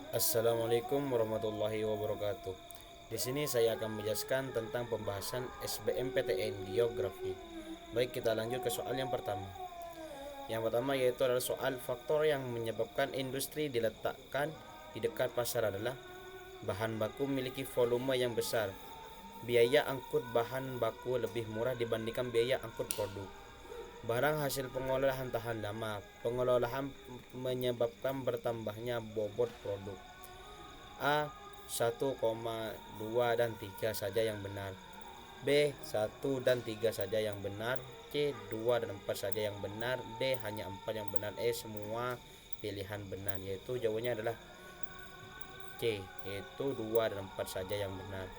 Assalamualaikum warahmatullahi wabarakatuh. Di sini saya akan menjelaskan tentang pembahasan SBMPTN Geografi. Baik, kita lanjut ke soal yang pertama. Yang pertama yaitu adalah soal faktor yang menyebabkan industri diletakkan di dekat pasar adalah bahan baku memiliki volume yang besar. Biaya angkut bahan baku lebih murah dibandingkan biaya angkut produk. Barang hasil pengolahan tahan lama. Pengolahan menyebabkan bertambahnya bobot produk. A 1,2 dan 3 saja yang benar. B 1 dan 3 saja yang benar. C 2 dan 4 saja yang benar. D hanya 4 yang benar. E semua pilihan benar, yaitu jawabannya adalah C, yaitu 2 dan 4 saja yang benar.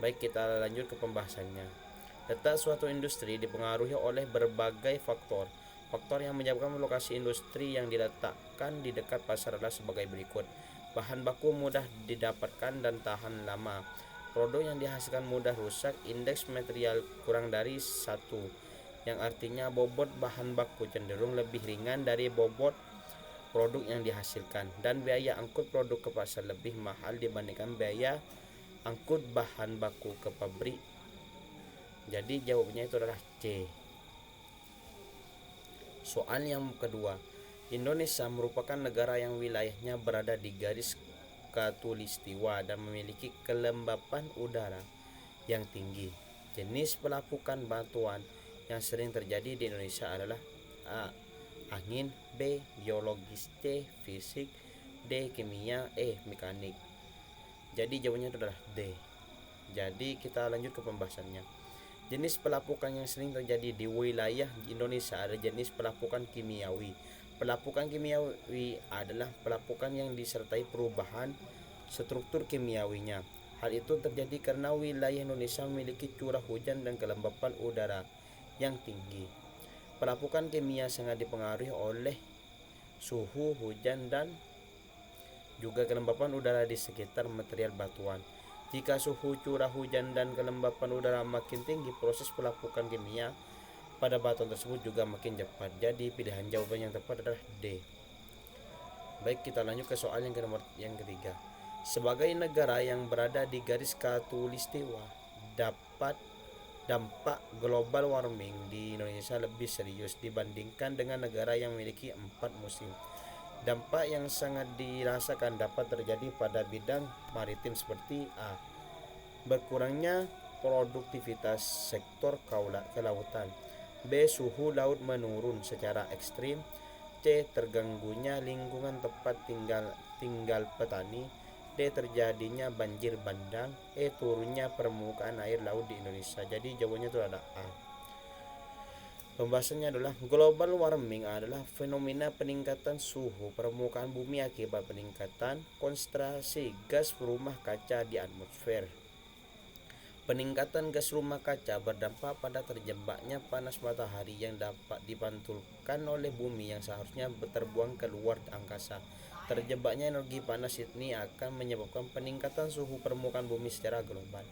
Baik, kita lanjut ke pembahasannya. Letak suatu industri dipengaruhi oleh berbagai faktor. Faktor yang menyebabkan lokasi industri yang diletakkan di dekat pasar adalah sebagai berikut. Bahan baku mudah didapatkan dan tahan lama. Produk yang dihasilkan mudah rusak. Indeks material kurang dari 1, yang artinya bobot bahan baku cenderung lebih ringan dari bobot produk yang dihasilkan. Dan biaya angkut produk ke pasar lebih mahal dibandingkan biaya angkut bahan baku ke pabrik. Jadi jawabannya itu adalah C. Soal yang kedua. Indonesia merupakan negara yang wilayahnya berada di garis khatulistiwa dan memiliki kelembapan udara yang tinggi. Jenis pelapukan batuan yang sering terjadi di Indonesia adalah A. Angin. B. Geologis. C. Fisik. D. Kimia. E. Mekanik. Jadi jawabannya adalah D. Jadi kita lanjut ke pembahasannya. Jenis pelapukan yang sering terjadi di wilayah Indonesia ada jenis pelapukan kimiawi. Pelapukan kimiawi adalah pelapukan yang disertai perubahan struktur kimiawinya. Hal itu terjadi karena wilayah Indonesia memiliki curah hujan dan kelembapan udara yang tinggi. Pelapukan kimia sangat dipengaruhi oleh suhu, hujan, dan juga kelembapan udara di sekitar material batuan. Jika suhu, curah hujan, dan kelembapan udara makin tinggi, proses pelapukan kimia pada batuan tersebut juga makin cepat. Jadi pilihan jawaban yang tepat adalah D. Baik, kita lanjut ke soal yang ketiga. Sebagai negara yang berada di garis khatulistiwa, dampak global warming di Indonesia lebih serius dibandingkan dengan negara yang memiliki 4 musim. Dampak yang sangat dirasakan dapat terjadi pada bidang maritim seperti A. Berkurangnya produktivitas sektor kelautan. B. Suhu laut menurun secara ekstrim. C. Terganggunya lingkungan tempat tinggal petani. D. Terjadinya banjir bandang. E. Turunnya permukaan air laut di Indonesia. Jadi jawabannya itu ada A. Pembahasannya adalah global warming adalah fenomena peningkatan suhu permukaan bumi akibat peningkatan konsentrasi gas rumah kaca di atmosfer. Peningkatan gas rumah kaca berdampak pada terjebaknya panas matahari yang dapat dipantulkan oleh bumi yang seharusnya terbuang keluar angkasa. Terjebaknya energi panas ini akan menyebabkan peningkatan suhu permukaan bumi secara global.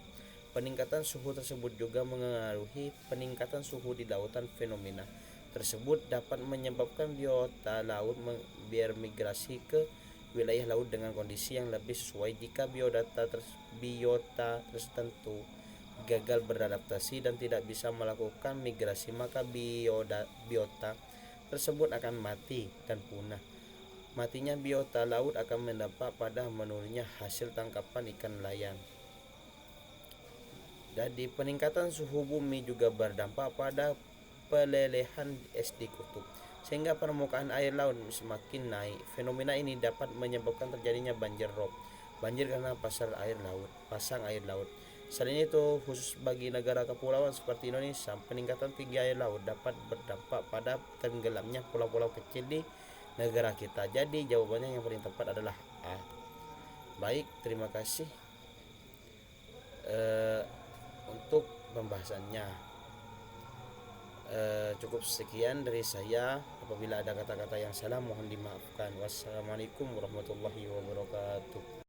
Peningkatan suhu tersebut juga mengaruhi peningkatan suhu di lautan. Fenomena tersebut dapat menyebabkan biota laut bermigrasi ke wilayah laut dengan kondisi yang lebih sesuai. Jika biota tertentu gagal beradaptasi dan tidak bisa melakukan migrasi, maka biota tersebut akan mati dan punah. Matinya biota laut akan berdampak pada menurunnya hasil tangkapan ikan nelayan. Jadi peningkatan suhu bumi juga berdampak pada pelelehan es di kutub, sehingga permukaan air laut semakin naik. Fenomena ini dapat menyebabkan terjadinya banjir rob, banjir karena pasang air laut. Selain itu, khusus bagi negara kepulauan seperti Indonesia, peningkatan tinggi air laut dapat berdampak pada tenggelamnya pulau-pulau kecil di negara kita. Jadi jawabannya yang paling tepat adalah A. Baik, terima kasih untuk pembahasannya. Cukup sekian dari saya. Apabila ada kata-kata yang salah mohon dimaafkan. Wassalamualaikum warahmatullahi wabarakatuh.